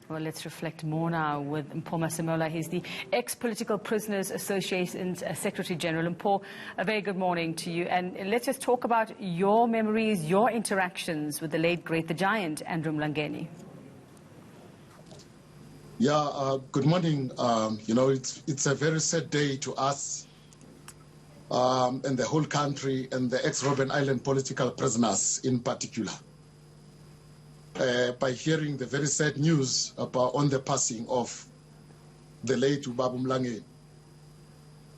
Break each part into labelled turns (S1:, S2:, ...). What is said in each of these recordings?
S1: Well, let's reflect more now with Mpho Masemola. He's the Ex-Political Prisoners Association's Secretary General. Mpho, a very good morning to you. And let's just talk about your memories, your interactions with the late, great, the giant, Andrew Mlangeni.
S2: Yeah, good morning. It's a very sad day to us and the whole country and the ex-Robben Island political prisoners in particular. By hearing the very sad news on the passing of the late Mpho Mlangeni.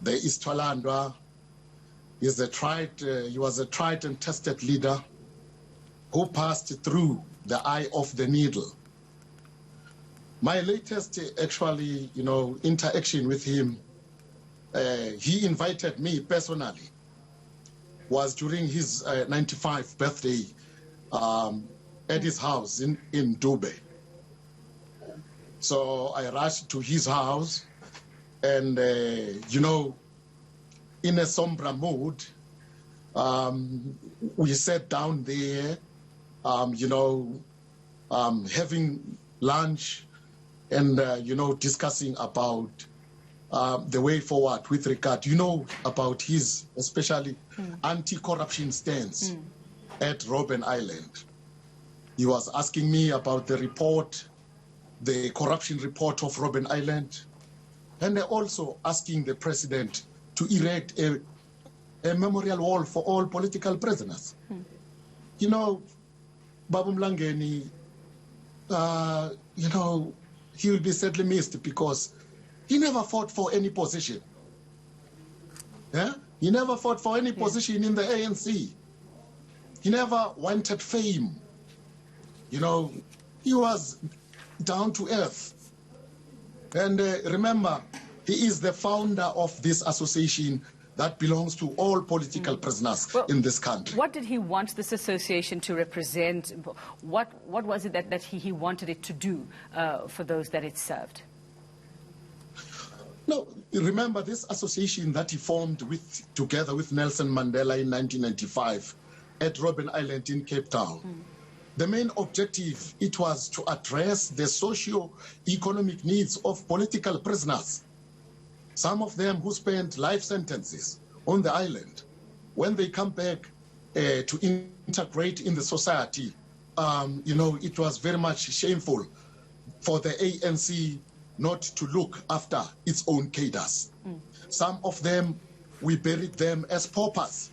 S2: The Eastwalandwa he was a tried and tested leader who passed through the eye of the needle. My latest interaction with him, he invited me personally, was during his 95th birthday at his house in Dubai. So I rushed to his house and, in a somber mood, we sat down there, having lunch and, discussing about the way forward with regard, about his especially anti-corruption stance at Robben Island. He was asking me about the report, the corruption report of Robben Island, and also asking the president to erect a memorial wall for all political prisoners. Mpho Mlangeni, he will be sadly missed because he never fought for any position. Yeah? He never fought for any position in the ANC. He never wanted fame. He was down to earth. And remember, he is the founder of this association that belongs to all political prisoners in this country.
S1: What did he want this association to represent? What was it that he wanted it to do for those that it served?
S2: No, remember this association that he formed together with Nelson Mandela in 1995 at Robben Island in Cape Town. The main objective, it was to address the socio-economic needs of political prisoners. Some of them who spent life sentences on the island, when they come back to integrate in the society, it was very much shameful for the ANC not to look after its own cadres. Some of them, we buried them as paupers.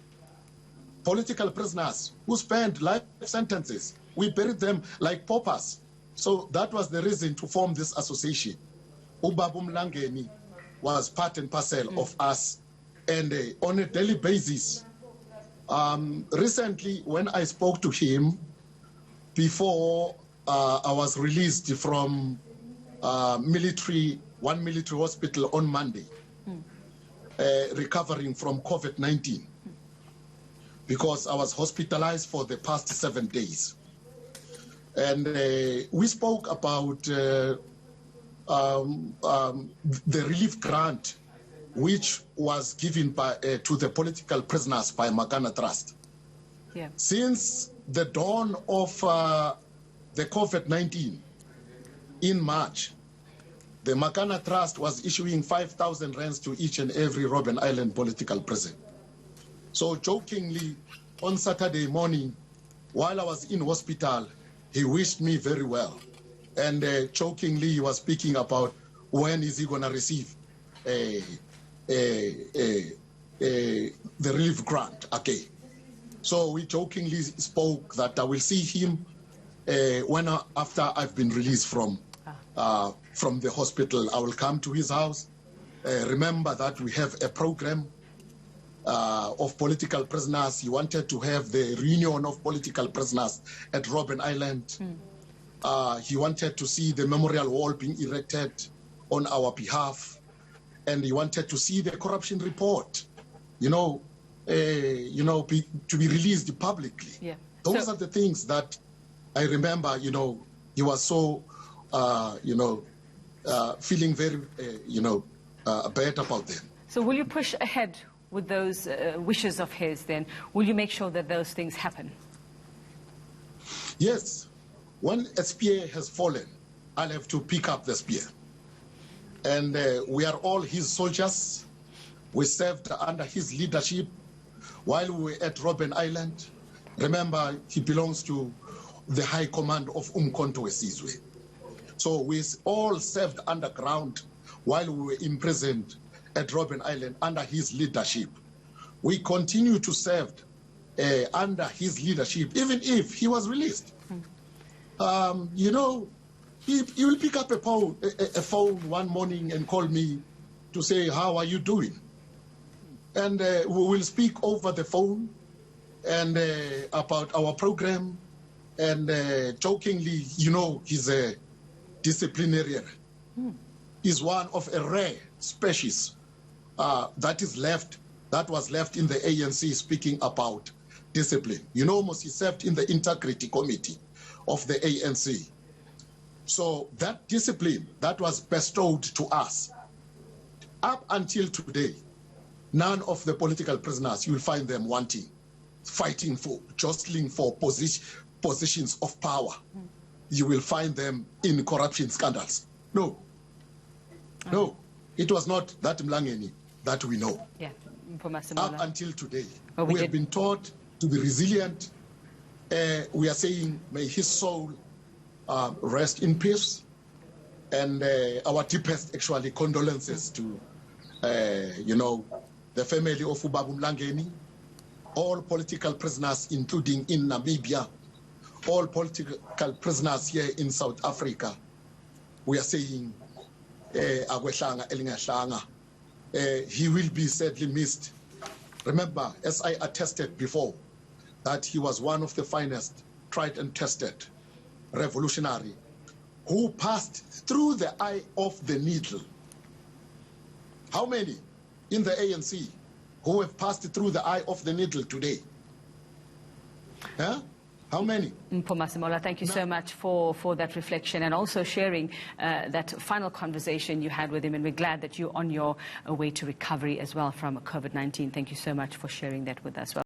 S2: Political prisoners who spent life sentences, we buried them like paupers. So that was the reason to form this association. Mpho Mlangeni was part and parcel of us, and on a daily basis. Recently, when I spoke to him before I was released from one military hospital on Monday, recovering from COVID-19, because I was hospitalized for the past 7 days. And we spoke about the relief grant which was given to the political prisoners by Makana Trust.
S1: Yeah.
S2: Since the dawn of the COVID-19 in March, the Makana Trust was issuing 5,000 rands to each and every Robben Island political prison. So jokingly, on Saturday morning, while I was in hospital, he wished me very well. And jokingly, he was speaking about when is he going to receive the relief grant again. So we jokingly spoke that I will see him after I've been released from the hospital. I will come to his house. Remember that we have a program of political prisoners. He wanted to have the reunion of political prisoners at Robben Island. He wanted to see the memorial wall being erected on our behalf, and he wanted to see the corruption report, to be released publicly. Yeah. Those are the things that I remember. He was so, feeling very, bad about them.
S1: So will you push ahead with those wishes of his? Then will you make sure that those things happen?
S2: Yes. When SPA has fallen, I'll have to pick up the spear. And we are all his soldiers. We served under his leadership while we were at Robben Island. Remember, he belongs to the High Command of Umkhonto weSizwe. So we all served underground while we were imprisoned at Robben Island under his leadership. We continue to serve under his leadership, even if he was released. You know, he will pick up a phone one morning and call me to say, how are you doing? And we will speak over the phone and about our program. And jokingly, you know, he's a disciplinarian. He's one of a rare species that was left in the ANC speaking about discipline. You know, almost he served in the Integrity Committee of the ANC. So that discipline that was bestowed to us, up until today, none of the political prisoners, you will find them wanting, fighting for, jostling for positions of power. You will find them in corruption scandals. No. No. It was not that Mlangeni that we know.
S1: Yeah. Mpho Masemola.
S2: Up until today.
S1: Well,
S2: we have been taught to be resilient. We are saying, may his soul rest in peace. And our deepest, actually, condolences to, you know, the family of Mpho Mlangeni, all political prisoners, including in Namibia, all political prisoners here in South Africa. We are saying, he will be sadly missed. Remember, as I attested before, that he was one of the finest, tried and tested revolutionary who passed through the eye of the needle. How many in the ANC who have passed through the eye of the needle today? Huh? How many?
S1: Mpho Masemola, thank you so much for that reflection and also sharing that final conversation you had with him. And we're glad that you're on your way to recovery as well from COVID-19. Thank you so much for sharing that with us.